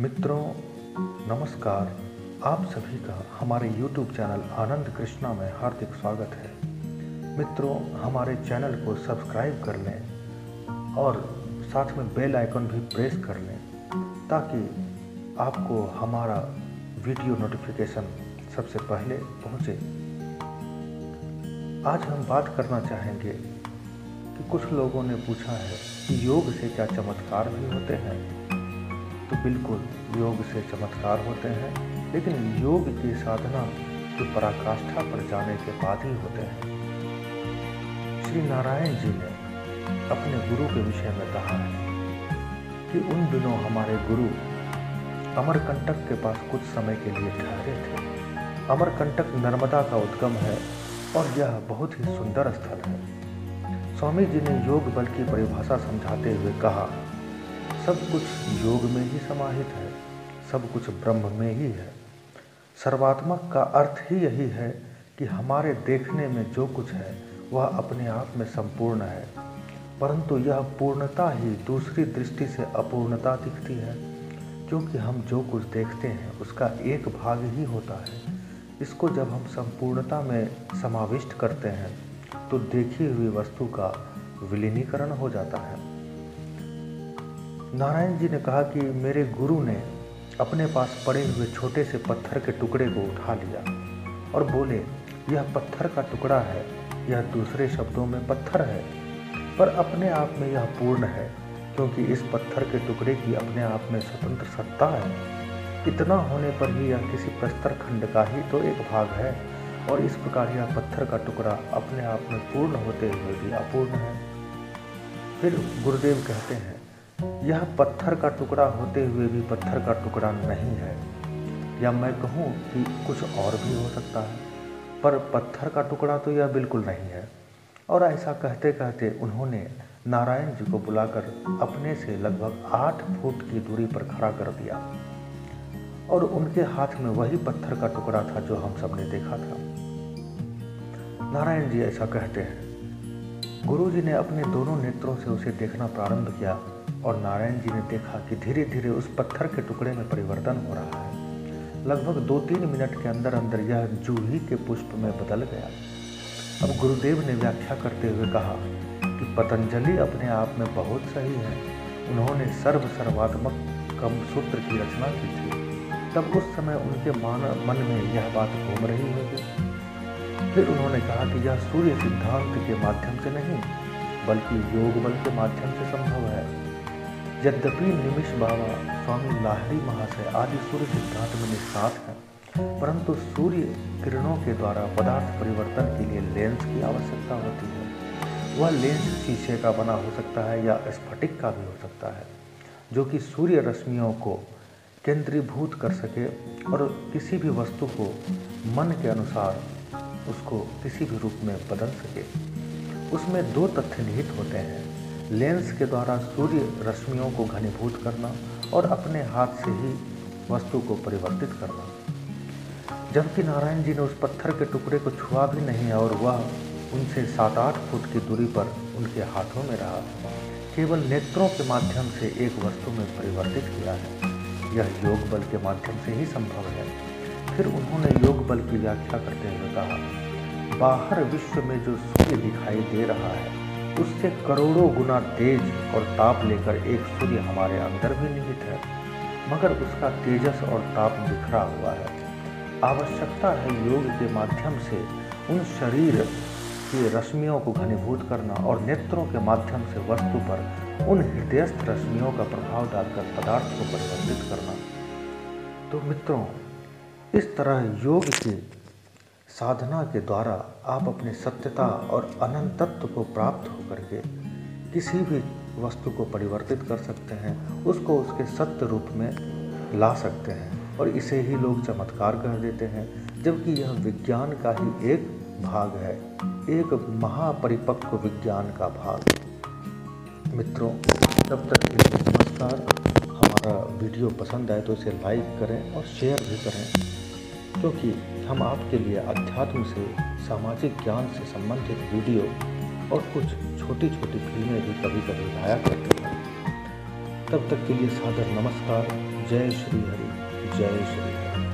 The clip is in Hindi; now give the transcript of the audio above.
मित्रों नमस्कार। आप सभी का हमारे YouTube चैनल आनंद कृष्णा में हार्दिक स्वागत है। मित्रों हमारे चैनल को सब्सक्राइब कर लें और साथ में बेल आइकन भी प्रेस कर लें ताकि आपको हमारा वीडियो नोटिफिकेशन सबसे पहले पहुंचे। आज हम बात करना चाहेंगे कि कुछ लोगों ने पूछा है कि योग से क्या चमत्कार भी होते हैं। तो बिल्कुल योग से चमत्कार होते हैं, लेकिन योग की साधना की पराकाष्ठा पर जाने के बाद ही होते हैं। श्री नारायण जी ने अपने गुरु के विषय में कहा है कि उन दिनों हमारे गुरु अमरकंटक के पास कुछ समय के लिए ठहरे थे। अमरकंटक नर्मदा का उद्गम है और यह बहुत ही सुंदर स्थल है। स्वामी जी ने योग बल की परिभाषा समझाते हुए कहा, सब कुछ योग में ही समाहित है, सब कुछ ब्रह्म में ही है। सर्वात्मक का अर्थ ही यही है कि हमारे देखने में जो कुछ है वह अपने आप में संपूर्ण है, परंतु यह पूर्णता ही दूसरी दृष्टि से अपूर्णता दिखती है, क्योंकि हम जो कुछ देखते हैं उसका एक भाग ही होता है। इसको जब हम संपूर्णता में समाविष्ट करते हैं तो देखी हुई वस्तु का विलीनीकरण हो जाता है। नारायण जी ने कहा कि मेरे गुरु ने अपने पास पड़े हुए छोटे से पत्थर के टुकड़े को उठा लिया और बोले, यह पत्थर का टुकड़ा है, यह दूसरे शब्दों में पत्थर है, पर अपने आप में यह पूर्ण है, क्योंकि इस पत्थर के टुकड़े की अपने आप में स्वतंत्र सत्ता है। इतना होने पर ही यह किसी प्रस्तर खंड का ही तो एक भाग है, और इस प्रकार यह पत्थर का टुकड़ा अपने आप में पूर्ण होते हुए भी अपूर्ण है। फिर गुरुदेव कहते हैं, यह पत्थर का टुकड़ा होते हुए भी पत्थर का टुकड़ा नहीं है, या मैं कहूँ कि कुछ और भी हो सकता है, पर पत्थर का टुकड़ा तो यह बिल्कुल नहीं है। और ऐसा कहते कहते उन्होंने नारायण जी को बुलाकर अपने से लगभग 8 फुट की दूरी पर खड़ा कर दिया, और उनके हाथ में वही पत्थर का टुकड़ा था जो हम सबने देखा था। नारायण जी ऐसा कहते हैं, गुरु जी ने अपने दोनों नेत्रों से उसे देखना प्रारंभ किया और नारायण जी ने देखा कि धीरे धीरे उस पत्थर के टुकड़े में परिवर्तन हो रहा है। लगभग 2-3 मिनट के अंदर अंदर यह जूही के पुष्प में बदल गया। अब गुरुदेव ने व्याख्या करते हुए कहा कि पतंजलि अपने आप में बहुत सही है। उन्होंने सर्वात्मक कमसूत्र की रचना की थी, तब उस समय उनके मन में यह बात घूम रही होगी। फिर उन्होंने कहा कि यह सूर्य सिद्धांत के माध्यम से नहीं, बल्कि योग बल के माध्यम से संभव है। यद्यपि निमिष बाबा, स्वामी लाहिड़ी महाशय आदि सूर्य सिद्धांत में निष्णात हैं, परंतु सूर्य किरणों के द्वारा पदार्थ परिवर्तन के लिए लेंस की आवश्यकता होती है। वह लेंस शीशे का बना हो सकता है या स्फटिक का भी हो सकता है, जो कि सूर्य रश्मियों को केंद्रीभूत कर सके और किसी भी वस्तु को मन के अनुसार उसको किसी भी रूप में बदल सके। उसमें 2 तथ्य निहित होते हैं, लेंस के द्वारा सूर्य रश्मियों को घनीभूत करना और अपने हाथ से ही वस्तु को परिवर्तित करना। जबकि नारायण जी ने उस पत्थर के टुकड़े को छुआ भी नहीं और वह उनसे 7-8 फुट की दूरी पर उनके हाथों में रहा, केवल नेत्रों के माध्यम से एक वस्तु में परिवर्तित किया है। यह योग बल के माध्यम से ही संभव है। फिर उन्होंने योग बल की व्याख्या करते हुए कहा, बाहर विश्व में जो सूर्य दिखाई दे रहा है उससे करोड़ों गुना तेज और ताप लेकर एक सूर्य हमारे अंदर भी निहित है, मगर उसका तेजस और ताप बिखरा हुआ है। आवश्यकता है योग के माध्यम से उन शरीर की रश्मियों को घनीभूत करना और नेत्रों के माध्यम से वस्तु पर उन हृदयस्थ रश्मियों का प्रभाव डालकर पदार्थ को परिवर्तित करना। तो मित्रों, इस तरह योग की साधना के द्वारा आप अपने सत्यता और अनंतत्व को प्राप्त होकर के किसी भी वस्तु को परिवर्तित कर सकते हैं, उसको उसके सत्य रूप में ला सकते हैं, और इसे ही लोग चमत्कार कह देते हैं, जबकि यह विज्ञान का ही एक भाग है, एक महापरिपक्व विज्ञान का भाग। मित्रों, तब तक के लिए नमस्कार। हमारा वीडियो पसंद आए तो इसे लाइक करें और शेयर भी करें, क्योंकि हम आपके लिए अध्यात्म से, सामाजिक ज्ञान से संबंधित वीडियो और कुछ छोटी छोटी फिल्में भी कभी कभी लाया करते हैं। तब तक के लिए सादर नमस्कार। जय श्री हरि, जय श्री हरि।